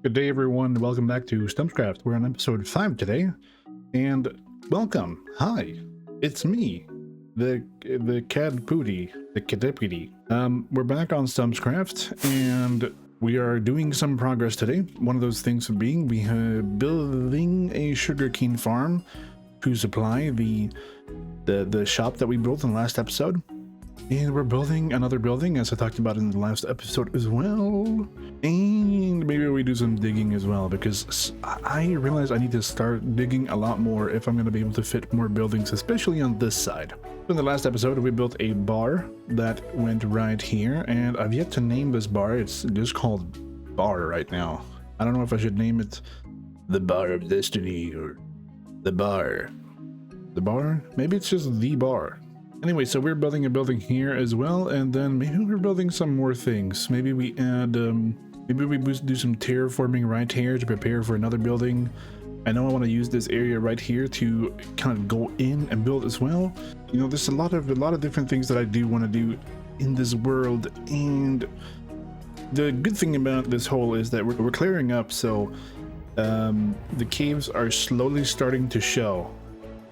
Good day, everyone. Welcome back to Stumpscraft. We're on episode 5 today, and welcome. Hi, it's me, the Cadeputy, the Cadeputy. We're back on Stumpscraft, and we are doing some progress today. One of those things being we are building a sugarcane farm to supply the shop that we built in the last episode. And we're building another building, as I talked about in the last episode as well. And maybe we do some digging as well, because I realize I need to start digging a lot more if I'm going to be able to fit more buildings, especially on this side. In the last episode, we built a bar that went right here, and I've yet to name this bar. It's just called Bar right now. I don't know if I should name it the Bar of Destiny or the Bar. The Bar? Maybe it's just the Bar. Anyway, so we're building a building here as well, and then maybe we're building some more things. Maybe we add, maybe we do some terraforming right here to prepare for another building. I know I want to use this area right here to kind of go in and build as well. You know, there's a lot of different things that I do want to do in this world, and the good thing about this hole is that we're clearing up, so the caves are slowly starting to show.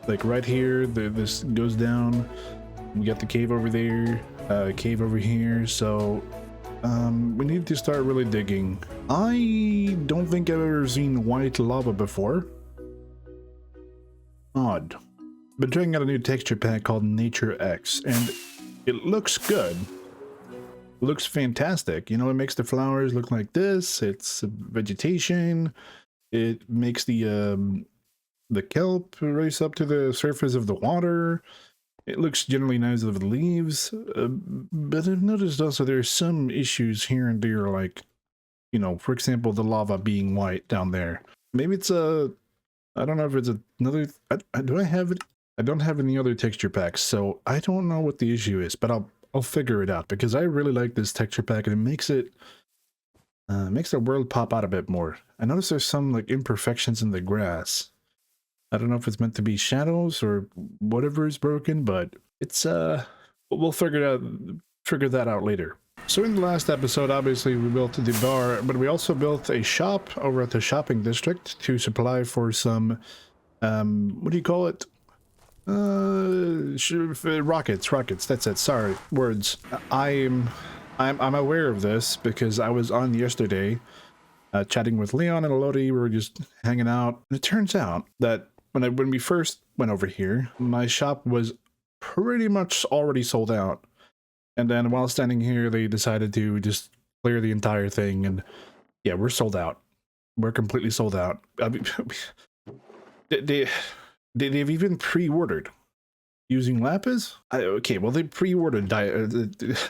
Like right here, this goes down. We got the cave over there, cave over here. So we need to start really digging. I don't think I've ever seen white lava before. Odd. Been trying out a new texture pack called Nature X, and it looks good. It looks fantastic. You know, it makes the flowers look like this. It's vegetation. It makes the kelp race up to the surface of the water. It looks generally nice with the leaves, but I've noticed also there's some issues here and there, like, you know, for example, the lava being white down there. Maybe it's I don't know if it's another, do I have it? I don't have any other texture packs, so I don't know what the issue is, but I'll figure it out, because I really like this texture pack, and it makes the world pop out a bit more. I notice there's some like imperfections in the grass. I don't know if it's meant to be shadows or whatever is broken, but it's we'll figure that out later. So in the last episode, obviously we built the bar, but we also built a shop over at the shopping district to supply for some what do you call it? Rockets. That's it. Sorry, words. I'm aware of this because I was on yesterday chatting with Leon and Elodie. We were just hanging out, and it turns out that when we first went over here, my shop was pretty much already sold out. And then while standing here, they decided to just clear the entire thing, and yeah, we're sold out. We're completely sold out. I mean, they've even pre-ordered using lapis. Okay, well, they pre-ordered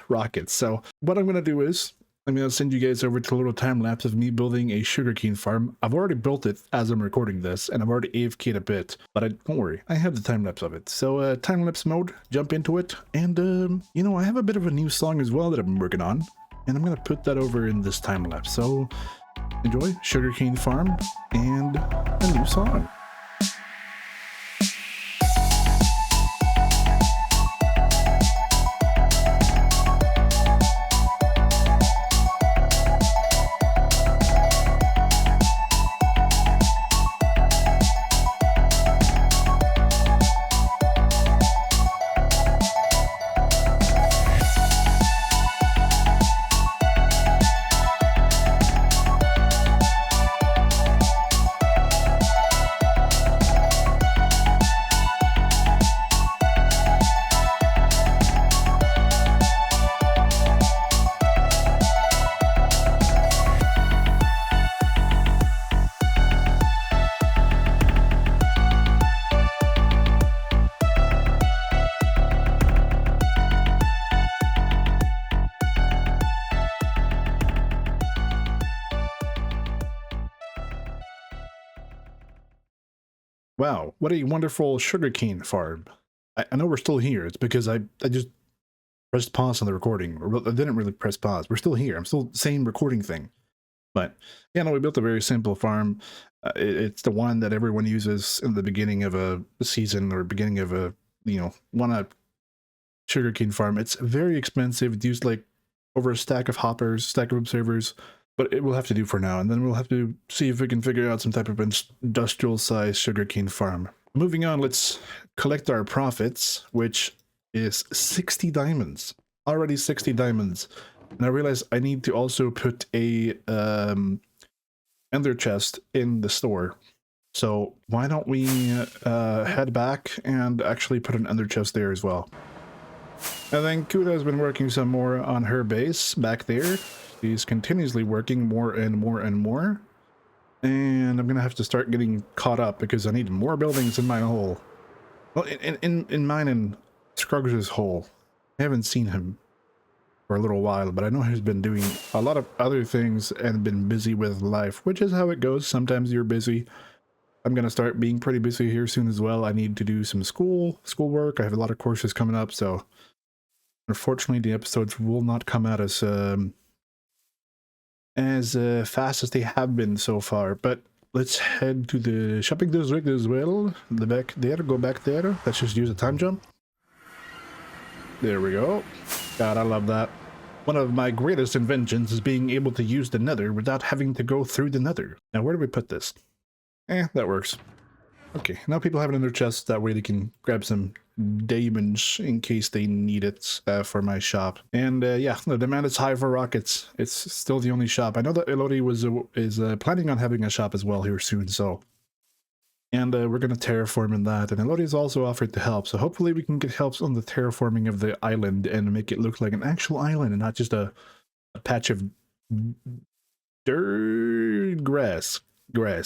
rockets. So what I'm gonna do is I'm going to send you guys over to a little time lapse of me building a sugarcane farm. I've already built it as I'm recording this, and I've already AFK'd a bit, but don't worry, I have the time lapse of it. So time lapse mode, jump into it, and you know, I have a bit of a new song as well that I've been working on, and I'm going to put that over in this time lapse. So enjoy sugarcane farm and a new song. Wow, what a wonderful sugarcane farm. I know we're still here. It's because I just pressed pause on the recording. Or I didn't really press pause. We're still here. I'm still saying recording thing. But yeah, no, we built a very simple farm. It's the one that everyone uses in the beginning of a season or beginning of a, you know, one sugarcane farm. It's very expensive. It used like over a stack of hoppers, stack of observers. but it will have to do for now, and then we'll have to see if we can figure out some type of industrial-sized sugarcane farm. Moving on, let's collect our profits, which is 60 diamonds. Already 60 diamonds. And I realize I need to also put a ender chest in the store. So why don't we head back and actually put an ender chest there as well. And then Kuda has been working some more on her base back there. She's continuously working more and more and more. And I'm gonna have to start getting caught up because I need more buildings in my hole. Well, in mine and Scruggs' hole. I haven't seen him for a little while, but I know he's been doing a lot of other things and been busy with life, which is how it goes. Sometimes you're busy. I'm gonna start being pretty busy here soon as well. I need to do some schoolwork. I have a lot of courses coming up, so unfortunately the episodes will not come out as fast as they have been so far. But let's head to the shopping district as well. The back there, go back there. Let's just use a time jump. There we go. God, I love that. One of my greatest inventions is being able to use the nether without having to go through the nether. Now, where do we put this? That works. Okay, now people have it in their chests. That way they can grab some diamonds in case they need it for my shop. And yeah, the demand is high for rockets. It's still the only shop. I know that Elodie is planning on having a shop as well here soon, so... And we're going to terraform in that. And Elodie's also offered to help. So hopefully we can get help on the terraforming of the island and make it look like an actual island and not just a patch of dirt grass. We're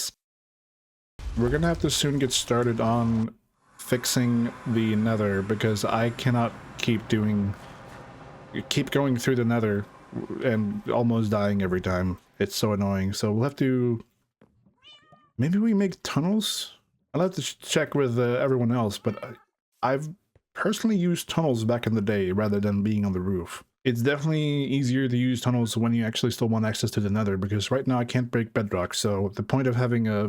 going to have to soon get started on fixing the nether because I cannot keep going through the nether and almost dying every time. It's so annoying. So we'll have to... Maybe we make tunnels? I'll have to check with everyone else, but I've personally used tunnels back in the day rather than being on the roof. It's definitely easier to use tunnels when you actually still want access to the nether, because right now I can't break bedrock, so the point of having a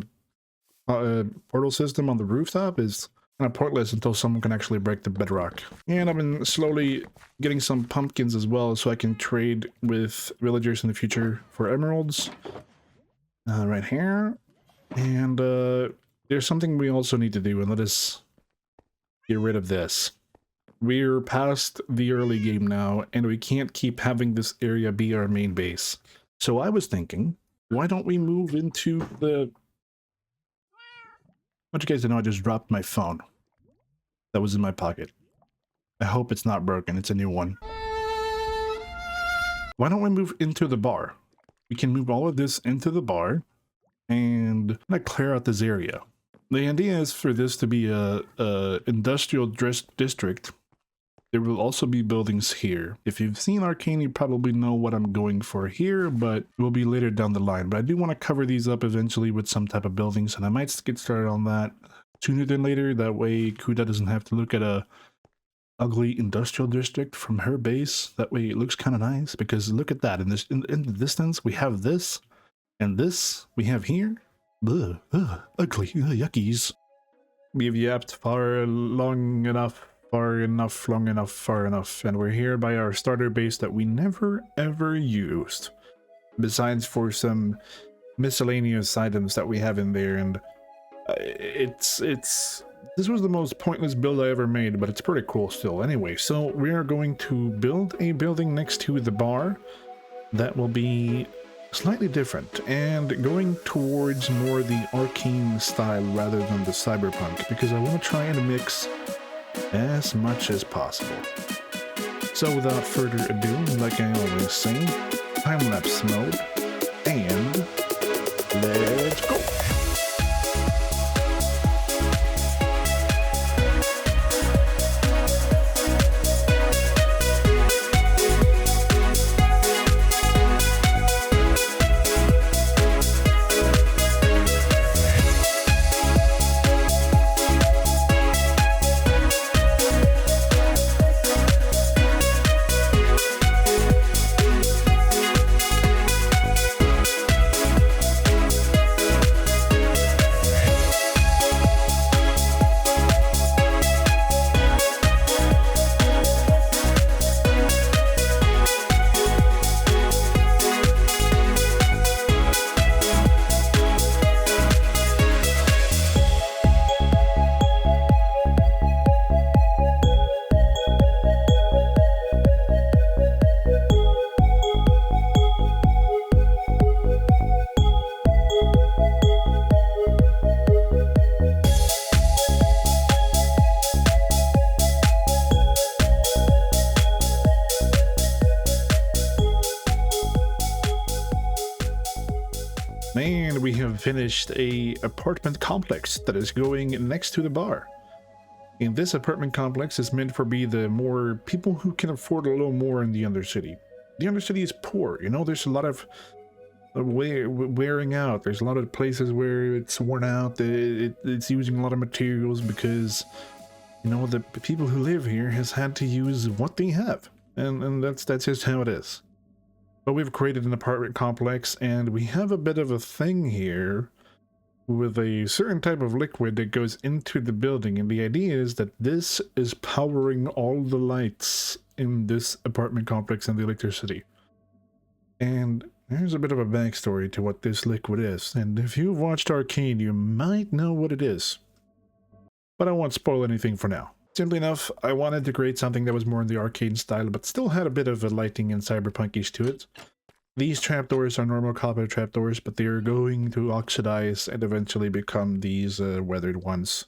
portal system on the rooftop is kind of pointless until someone can actually break the bedrock. And I've been slowly getting some pumpkins as well, so I can trade with villagers in the future for emeralds. Right here. And there's something we also need to do, and let us get rid of this. We're past the early game now, and we can't keep having this area be our main base. So I was thinking, why don't we move into the... I want you guys to know I just dropped my phone. That was in my pocket. I hope it's not broken, it's a new one. Why don't we move into the bar? We can move all of this into the bar. And I'm gonna clear out this area. The idea is for this to be a industrial district. There will also be buildings here. If you've seen Arcane, you probably know what I'm going for here, but it will be later down the line. But I do want to cover these up eventually with some type of buildings, and I might get started on that sooner than later. That way Kuda doesn't have to look at a ugly industrial district from her base. That way it looks kind of nice, because look at that. In the distance, we have this. And this we have here, ugly, yuckies. We've yapped long enough, and we're here by our starter base that we never ever used. Besides for some miscellaneous items that we have in there, and this was the most pointless build I ever made, but it's pretty cool still. Anyway, so we are going to build a building next to the bar that will be slightly different and going towards more the Arcane style rather than the cyberpunk, because I want to try and mix as much as possible. So without further ado, like I always say, time-lapse mode, and let's go! And we have finished a apartment complex that is going next to the bar. And this apartment complex is meant for be the more people who can afford a little more in the Undercity. The Undercity is poor, you know, there's a lot of wearing out. There's a lot of places where it's worn out, it's using a lot of materials because, you know, the people who live here has had to use what they have. And that's just how it is. But we've created an apartment complex, and we have a bit of a thing here with a certain type of liquid that goes into the building, and the idea is that this is powering all the lights in this apartment complex and the electricity. And there's a bit of a backstory to what this liquid is, and if you've watched Arcane, you might know what it is. But I won't spoil anything for now. Simply enough, I wanted to create something that was more in the Arcane style, but still had a bit of a lighting and cyberpunkish to it. These trapdoors are normal copper trapdoors, but they are going to oxidize and eventually become these weathered ones.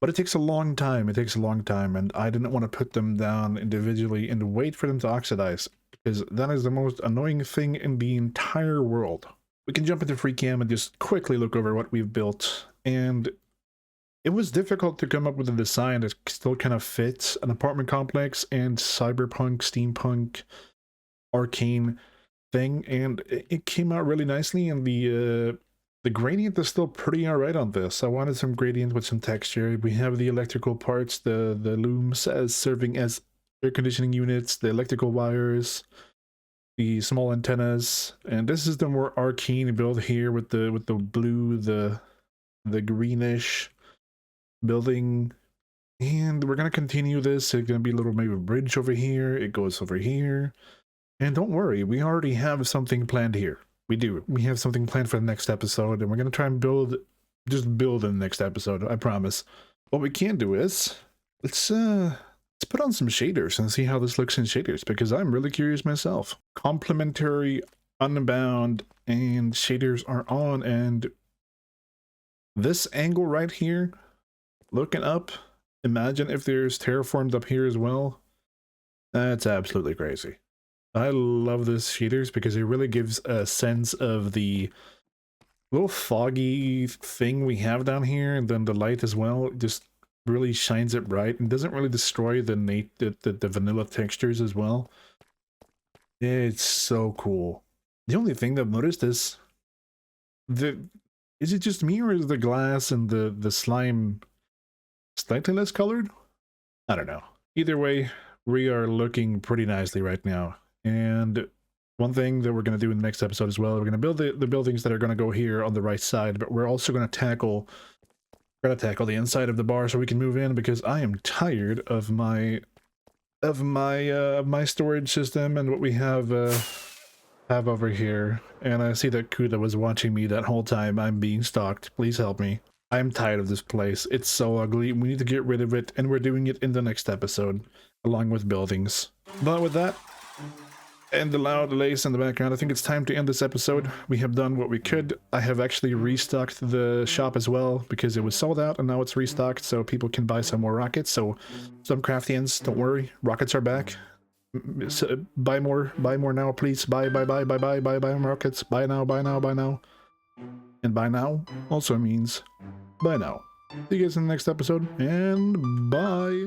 But it takes a long time, and I didn't want to put them down individually and wait for them to oxidize, because that is the most annoying thing in the entire world. We can jump into free cam and just quickly look over what we've built, and it was difficult to come up with a design that still kind of fits an apartment complex and cyberpunk, steampunk, arcane thing, and it came out really nicely, and the gradient is still pretty alright on this. I wanted some gradient with some texture. We have the electrical parts, the looms as serving as air conditioning units, the electrical wires, the small antennas, and this is the more arcane build here with the blue, the greenish building. And we're gonna continue this. It's gonna be a little maybe bridge over here. It goes over here. And don't worry, we already have something planned here. We do. We have something planned for the next episode, and we're gonna try and just build in the next episode, I promise. What we can do is let's put on some shaders and see how this looks in shaders, because I'm really curious myself. Complementary, Unbound, and shaders are on, and this angle right here, looking up, imagine if there's terraformed up here as well. That's absolutely crazy. I love this shaders because it really gives a sense of the little foggy thing we have down here, and then the light as well just really shines it bright and doesn't really destroy the vanilla textures as well. It's so cool. The only thing that I've noticed is is it just me, or is the glass and the slime slightly less colored? I don't know. Either way, we are looking pretty nicely right now. And one thing that we're going to do in the next episode as well, we're going to build the buildings that are going to go here on the right side, but we're also going to tackle the inside of the bar so we can move in, because I am tired of my storage system and what we have over here. And I see that Kuda was watching me that whole time. I'm being stalked. Please help me. I'm tired of this place. It's so ugly. We need to get rid of it, and we're doing it in the next episode, along with buildings. But with that, and the loud lace in the background, I think it's time to end this episode. We have done what we could. I have actually restocked the shop as well, because it was sold out, and now it's restocked, so people can buy some more rockets. So, some craftians, don't worry, rockets are back. So, buy more now, please. Buy more rockets. Buy now. And buy now also means buy now. See you guys in the next episode, and bye.